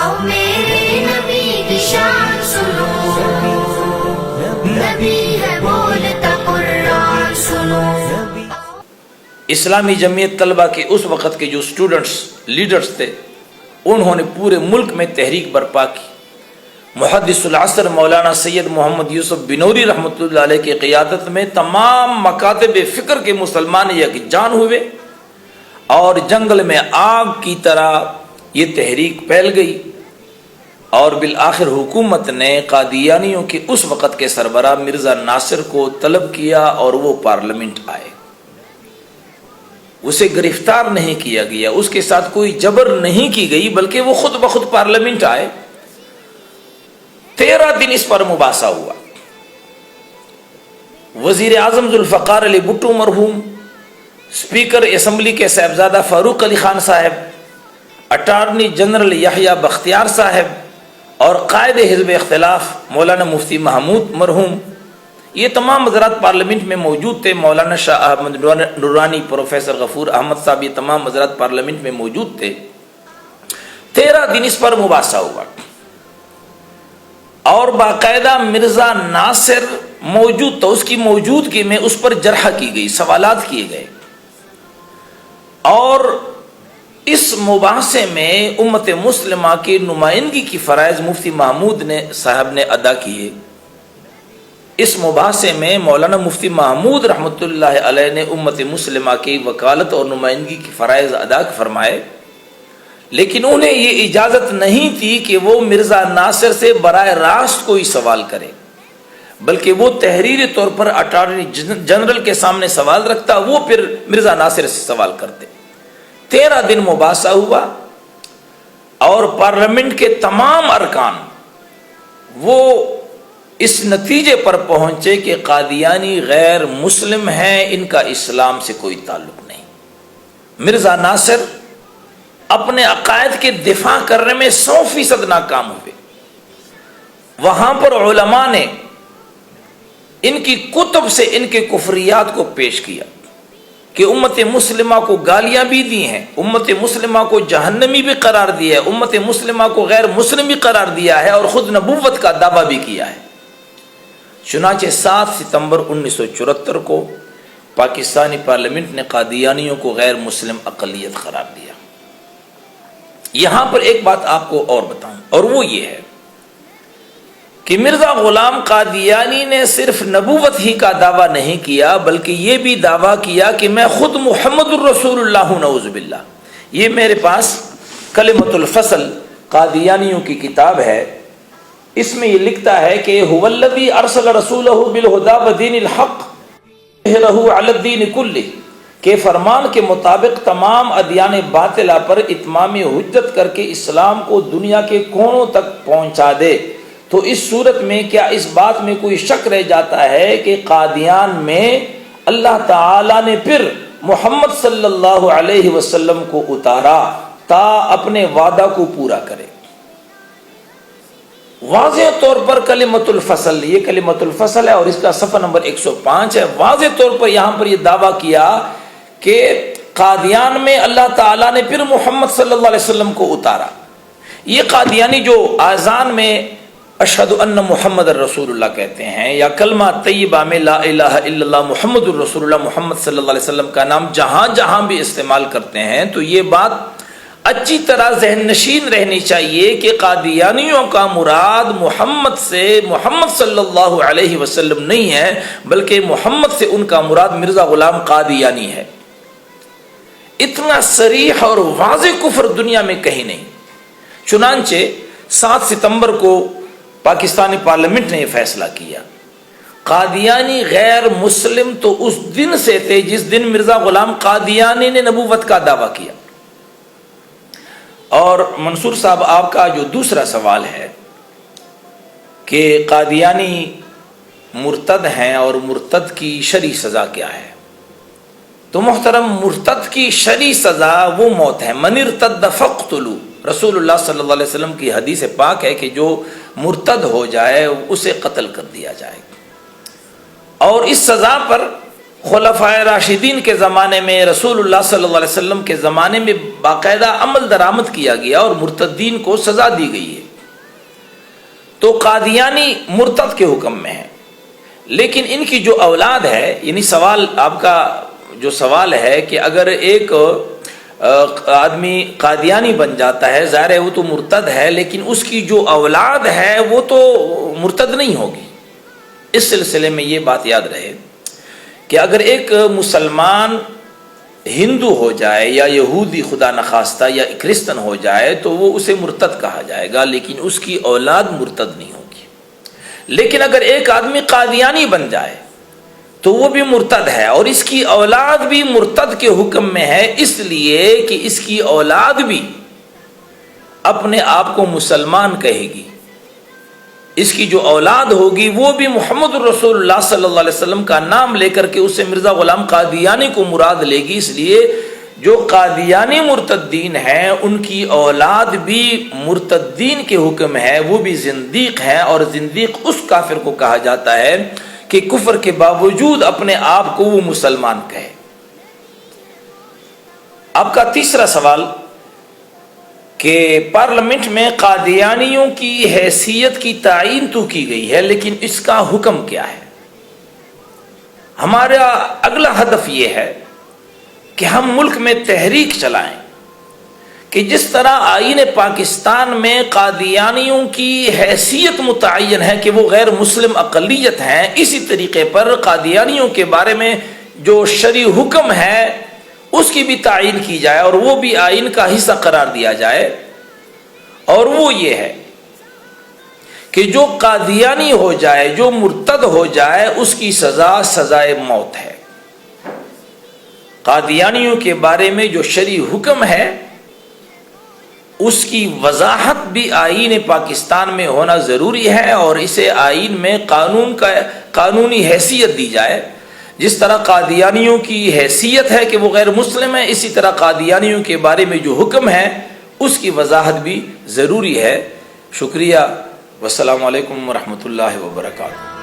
आओ मेरे नबी की शान सुनो, नबी है बोलता कुरान सुनो। इस्लामी जमीयत तलबा के उस वक़्त के जो स्टूडेंट्स लीडर्स थे, उन्होंने पूरे मुल्क में तहरीक बर्पा की। मुहद्दिसुल असर मौलाना सैयद मोहम्मद यूसुफ बिनौरी रहमतुल्लाह अलैह की क़ियादत में तमाम मकातब फ़िक्र के मुसलमान यकजान हुए और जंगल में आग की तरह ये तहरीक फैल गई और बिल आखिर हुकूमत ने कादियानियों के उस वक़्त के सरबराह मिर्ज़ा नासिर को तलब किया और वो पार्लियामेंट आए। उसे गिरफ्तार नहीं किया गया, उसके साथ कोई जबर नहीं की गई, बल्कि वो खुद ब खुद पार्लियामेंट आए। 13 दिन इस पर मुबासा हुआ। वजीर आजम जुल्फ़कार अली भुट्टो मरहूम, स्पीकर असम्बली के साहबजादा फारूक अली खान साहब, अटारनी जनरल यहया बख्तियार साहब और कायद हिज़्ब इख्तिलाफ मौलाना मुफ्ती महमूद मरहूम, ये तमाम हज़रात पार्लियामेंट में मौजूद थे। मौलाना शाह अहमद नूरानी, प्रोफेसर गफूर अहमद साहब, ये तमाम हज़रात पार्लियामेंट में मौजूद थे। 13 दिन इस पर मुबासा हुआ और बाकायदा मिर्ज़ा नासिर मौजूद था। उसकी मौजूदगी में उस पर जरह की गई, सवालात किए गए और इस मुबासे में उम्मत मुस्लिमा की नुमाइंदगी की फ़राइज़ मुफ्ती महमूद साहब ने अदा किए। इस मुबासे में मौलाना मुफ्ती महमूद रहमतुल्लाह अलैह ने उम्मत मुस्लिमा की वकालत और नुमाइंदगी की फ़राइज़ अदा फरमाए, लेकिन उन्हें ये इजाज़त नहीं थी कि वो मिर्ज़ा नासिर से बराह रास्त कोई सवाल करे, बल्कि वो तहरीरी तौर पर अटॉर्नी जनरल के सामने सवाल रखता, वो फिर मिर्ज़ा नासिर से सवाल करते। 13 दिन मुबासा हुआ और पार्लियामेंट के तमाम अरकान वो इस नतीजे पर पहुंचे कि कादियानी गैर मुस्लिम हैं, इनका इस्लाम से कोई ताल्लुक नहीं। मिर्ज़ा नासिर अपने अकायद के दिफा करने में 100% नाकाम हुए। वहां पर उलमा ने इनकी कुतुब से इनके कुफरियात को पेश किया कि उम्मत मुस्लिमा को गालियां भी दी हैं, उम्मत मुस्लिमा को जहन्नमी भी करार दिया है, उम्मत मुस्लिमा को गैर मुस्लिम भी करार दिया है और खुद नबुव्वत का दावा भी किया है। चुनांचे 7 सितंबर 1974 को पाकिस्तानी पार्लियामेंट ने कादियानियों को गैर मुस्लिम अक़लियत करार दिया। यहां पर एक बात आपको और बताऊं, और वो ये है कि मिर्ज़ा गुलाम कादियानी ने सिर्फ नबूवत ही का दावा नहीं किया, बल्कि ये भी दावा किया कि मैं खुद मुहम्मदुर रसूलुल्लाह हूं, नऊज़ुबिल्लाह। ये मेरे पास कलिमतुल फ़स्ल कादियानियों की किताब है, इसमें ये लिखता है कि हुवल्लज़ी अरसल रसूलहु बिल हुदा व दीनिल हक़ यज़हिरहु अलद्दीन कुल्लिही, के फरमान के मुताबिक तमाम अदियान बातिला पर इत्माम हुज्जत करके इस्लाम को दुनिया के कोनों तक पहुंचा दे। तो इस सूरत में क्या इस बात में कोई शक रह जाता है कि कादियान में अल्लाह ताला ने फिर मोहम्मद सल्लल्लाहु अलैहि वसल्लम को उतारा ता अपने वादा को पूरा करे। वाज़ेह तौर पर कलिमतुल फ़स्ल, ये कलिमतुल फ़स्ल है और इसका सफ़ा नंबर 105 है। वाज़ेह तौर पर यहाँ पर यह दावा किया कि कादियान में अल्लाह ताला ने फिर मोहम्मद सल्लल्लाहु अलैहि वसल्लम को उतारा। ये कादियानी जो आज़ान में अशहदु अन्न मुहम्मद रसूलुल्लाह कहते हैं या कलमा तय्यबा में ला इलाहा इल्लल्लाह मुहम्मदुर रसूलुल्लाह मोहम्मद सल्लल्लाहु अलैहि वसल्लम का नाम जहाँ जहाँ भी इस्तेमाल करते हैं, तो ये बात अच्छी तरह ज़हन नशीन रहनी चाहिए कि कादियानियों का मुराद मोहम्मद से मोहम्मद सल्लल्लाहु अलैहि वसल्लम नहीं है, बल्कि मोहम्मद से उनका मुराद मिर्ज़ा गुलाम कादियानी है। इतना सरीह और वाज़ेह कुफ्र दुनिया में कहीं नहीं। चुनांचे 7 सितंबर को पाकिस्तानी पार्लियामेंट ने यह फैसला किया, कादियानी गैर मुस्लिम तो उस दिन से थे जिस दिन मिर्ज़ा गुलाम कादियानी ने नबूवत का दावा किया। और मंसूर साहब, आपका जो दूसरा सवाल है कि कादियानी मुर्तद हैं और मुर्तद की शरई सज़ा क्या है, तो मोहतरम, मुर्तद की शरई सज़ा वो मौत है। मन इर्तद्द फ़क़्तुलू, रसूलुल्लाह सल्लल्लाहु अलैहि वसल्लम की हदीस पाक है कि जो मुर्तद हो जाए उसे कत्ल कर दिया जाए। और इस सज़ा पर خلفائے راشدین کے زمانے میں، رسول اللہ صلی اللہ علیہ وسلم کے زمانے میں باقاعدہ عمل درآمد کیا گیا اور مرتدین کو سزا دی گئی ہے۔ تو قادیانی مرتد کے حکم میں ہے، لیکن ان کی جو اولاد ہے، یعنی سوال آپ کا جو سوال ہے کہ اگر ایک آدمی قادیانی بن جاتا ہے، ظاہر ہے وہ تو مرتد ہے، لیکن اس کی جو اولاد ہے وہ تو مرتد نہیں ہوگی۔ اس سلسلے میں یہ بات یاد رہے کہ اگر ایک مسلمان ہندو ہو جائے یا یہودی خدا نخواستہ یا کرسچن ہو جائے تو وہ اسے مرتد کہا جائے گا، لیکن اس کی اولاد مرتد نہیں ہوگی۔ لیکن اگر ایک آدمی قادیانی بن جائے تو وہ بھی مرتد ہے، اور اس کی اولاد بھی مرتد کے حکم میں ہے، اس لیے کہ اس کی اولاد بھی اپنے آپ کو مسلمان کہے گی۔ اس کی جو اولاد ہوگی وہ بھی محمد رسول اللہ صلی اللہ علیہ وسلم کا نام لے کر کے اسے مرزا غلام قادیانی کو مراد لے گی۔ اس لیے جو قادیانی مرتدین ہیں ان کی اولاد بھی مرتدین کے حکم ہے، وہ بھی زندیق ہیں، اور زندیق اس کافر کو کہا جاتا ہے کہ کفر کے باوجود اپنے آپ کو وہ مسلمان کہے۔ آپ کا تیسرا سوال کہ پارلیمنٹ میں قادیانیوں کی حیثیت کی تعین تو کی گئی ہے، لیکن اس کا حکم کیا ہے؟ ہمارا اگلا ہدف یہ ہے کہ ہم ملک میں تحریک چلائیں کہ جس طرح آئین پاکستان میں قادیانیوں کی حیثیت متعین ہے کہ وہ غیر مسلم اقلیت ہیں، اسی طریقے پر قادیانیوں کے بارے میں جو شرعی حکم ہے اس کی بھی تعین کی جائے اور وہ بھی آئین کا حصہ قرار دیا جائے، اور وہ یہ ہے کہ جو قادیانی ہو جائے، جو مرتد ہو جائے، اس کی سزا سزائے موت ہے۔ قادیانیوں کے بارے میں جو شرعی حکم ہے اس کی وضاحت بھی آئین پاکستان میں ہونا ضروری ہے، اور اسے آئین میں قانونی حیثیت دی جائے۔ جس طرح قادیانیوں کی حیثیت ہے کہ وہ غیر مسلم ہے، اسی طرح قادیانیوں کے بارے میں جو حکم ہے اس کی وضاحت بھی ضروری ہے۔ شکریہ، والسلام علیکم ورحمۃ اللہ وبرکاتہ۔